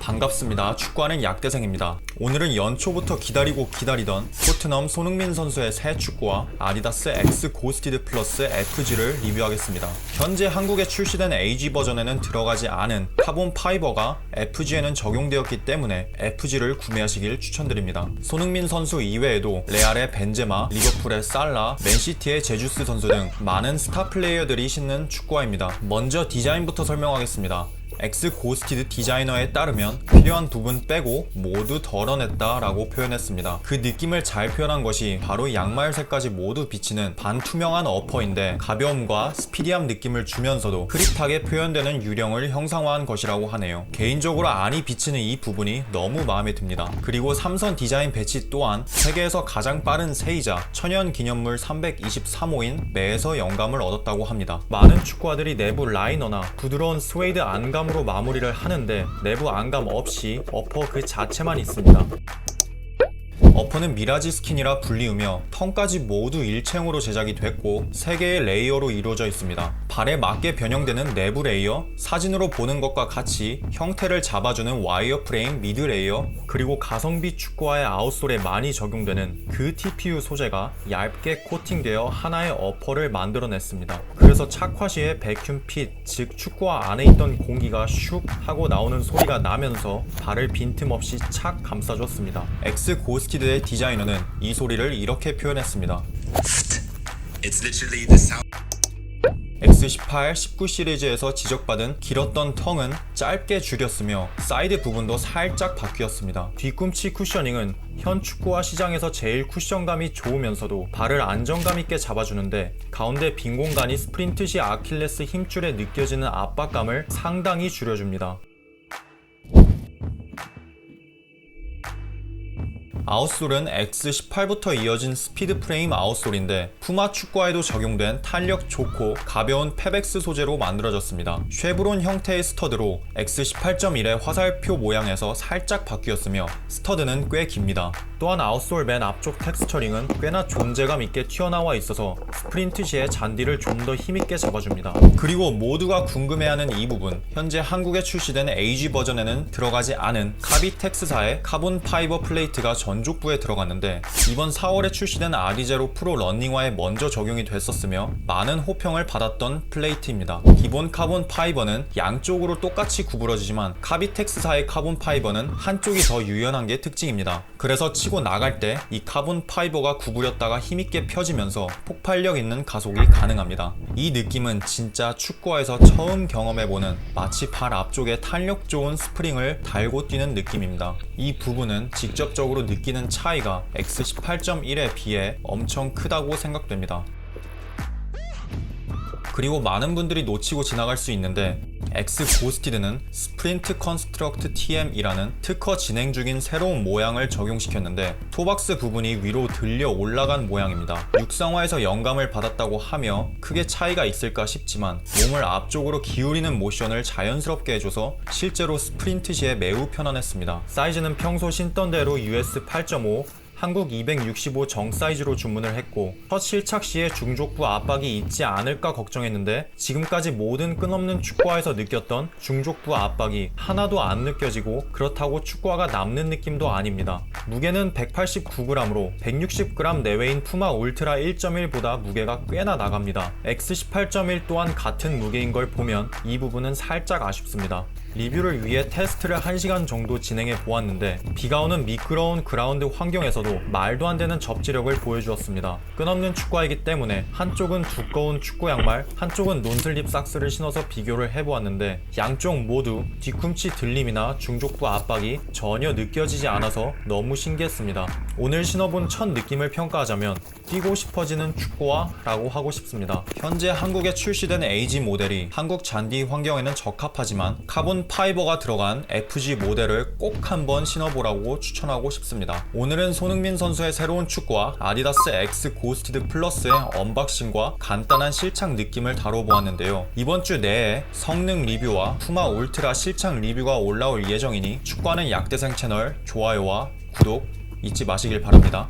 반갑습니다. 축구하는 약대생입니다. 오늘은 연초부터 기다리던 토트넘 손흥민 선수의 새 축구와 아디다스 X 고스티드 플러스 FG를 리뷰하겠습니다. 현재 한국에 출시된 AG 버전에는 들어가지 않은 카본 파이버가 FG에는 적용되었기 때문에 FG를 구매하시길 추천드립니다. 손흥민 선수 이외에도 레알의 벤제마, 리버풀의 살라, 맨시티의 제주스 선수 등 많은 스타 플레이어들이 신는 축구화입니다. 먼저 디자인부터 설명하겠습니다. X 고스티드 디자이너에 따르면 필요한 부분 빼고 모두 덜어냈다 라고 표현했습니다. 그 느낌을 잘 표현한 것이 바로 양말색까지 모두 비치는 반투명한 어퍼인데 가벼움과 스피디함 느낌을 주면서도 흐릿하게 표현되는 유령을 형상화한 것이라고 하네요. 개인적으로 안이 비치는 이 부분이 너무 마음에 듭니다. 그리고 삼선 디자인 배치 또한 세계에서 가장 빠른 새이자 천연 기념물 323호인 매에서 영감을 얻었다고 합니다. 많은 축구화들이 내부 라이너나 부드러운 스웨이드 안감 으로 마무리를 하는데 내부 안감 없이 어퍼 그 자체만 있습니다. 어퍼는 미라지 스킨이라 불리우며 턴까지 모두 일체형으로 제작이 됐고 3개의 레이어로 이루어져 있습니다. 발에 맞게 변형되는 내부 레이어, 사진으로 보는 것과 같이 형태를 잡아주는 와이어 프레임 미드 레이어, 그리고 가성비 축구화의 아웃솔에 많이 적용되는 그 TPU 소재가 얇게 코팅되어 하나의 어퍼를 만들어냈습니다. 그래서 착화 시에 베큐um 핏, 즉 축구화 안에 있던 공기가 슉 하고 나오는 소리가 나면서 발을 빈틈없이 착 감싸줬습니다. X 고스티드의 디자이너는 이 소리를 이렇게 표현했습니다. It's literally the sound. X18, 19 시리즈에서 지적받은 길었던 텅은 짧게 줄였으며 사이드 부분도 살짝 바뀌었습니다. 뒤꿈치 쿠셔닝은 현 축구화 시장에서 제일 쿠션감이 좋으면서도 발을 안정감 있게 잡아주는데 가운데 빈 공간이 스프린트 시 아킬레스 힘줄에 느껴지는 압박감을 상당히 줄여줍니다. 아웃솔은 X18부터 이어진 스피드 프레임 아웃솔인데 푸마 축구화에도 적용된 탄력 좋고 가벼운 페벡스 소재로 만들어졌습니다. 쉐브론 형태의 스터드로 X18.1의 화살표 모양에서 살짝 바뀌었으며 스터드는 꽤 깁니다. 또한 아웃솔 맨 앞쪽 텍스처링은 꽤나 존재감 있게 튀어나와 있어서 스프린트 시에 잔디를 좀 더 힘있게 잡아줍니다. 그리고 모두가 궁금해하는 이 부분, 현재 한국에 출시된 AG 버전에는 들어가지 않은 카비텍스사의 카본 파이버 플레이트가 전족부에 들어갔는데 이번 4월에 출시된 아디제로 프로 러닝화에 먼저 적용이 됐었으며 많은 호평을 받았던 플레이트입니다. 기본 카본 파이버는 양쪽으로 똑같이 구부러지지만 카비텍스사의 카본 파이버는 한쪽이 더 유연한 게 특징입니다. 그래서 치고 나갈 때 이 카본 파이버가 구부렸다가 힘있게 펴지면서 폭발력 있는 가속이 가능합니다. 이 느낌은 진짜 축구화에서 처음 경험해보는 마치 발 앞쪽에 탄력 좋은 스프링을 달고 뛰는 느낌입니다. 이 부분은 직접적으로 느끼는 차이가 X18.1에 비해 엄청 크다고 생각됩니다. 그리고 많은 분들이 놓치고 지나갈 수 있는데 X 고스티드는 스프린트 컨스트럭트 TM이라는 특허 진행 중인 새로운 모양을 적용시켰는데 토박스 부분이 위로 들려 올라간 모양입니다. 육상화에서 영감을 받았다고 하며 크게 차이가 있을까 싶지만 몸을 앞쪽으로 기울이는 모션을 자연스럽게 해줘서 실제로 스프린트 시에 매우 편안했습니다. 사이즈는 평소 신던 대로 US 8.5, 한국 265 정 사이즈로 주문을 했고 첫 실착 시에 중족부 압박이 있지 않을까 걱정했는데 지금까지 모든 끈없는 축구화에서 느꼈던 중족부 압박이 하나도 안 느껴지고 그렇다고 축구화가 남는 느낌도 아닙니다. 무게는 189g으로 160g 내외인 푸마 울트라 1.1보다 무게가 꽤나 나갑니다. X18.1 또한 같은 무게인 걸 보면 이 부분은 살짝 아쉽습니다. 리뷰를 위해 테스트를 1시간 정도 진행해 보았는데 비가 오는 미끄러운 그라운드 환경에서도 말도 안 되는 접지력을 보여주었습니다. 끈없는 축구화이기 때문에 한쪽은 두꺼운 축구 양말, 한쪽은 논슬립 삭스를 신어서 비교를 해보았는데 양쪽 모두 뒤꿈치 들림이나 중족부 압박이 전혀 느껴지지 않아서 너무 신기했습니다. 오늘 신어본 첫 느낌을 평가하자면 뛰고 싶어지는 축구화라고 하고 싶습니다. 현재 한국에 출시된 AG 모델이 한국 잔디 환경에는 적합하지만 카본 파이버가 들어간 FG 모델을 꼭 한번 신어보라고 추천하고 싶습니다. 오늘은 손흥민 선수의 새로운 축구화 아디다스 X 고스티드 플러스의 언박싱과 간단한 실착 느낌을 다뤄보았는데요. 이번 주 내에 성능 리뷰와 푸마 울트라 실착 리뷰가 올라올 예정이니 축구하는 약대생 채널 좋아요와 구독 잊지 마시길 바랍니다.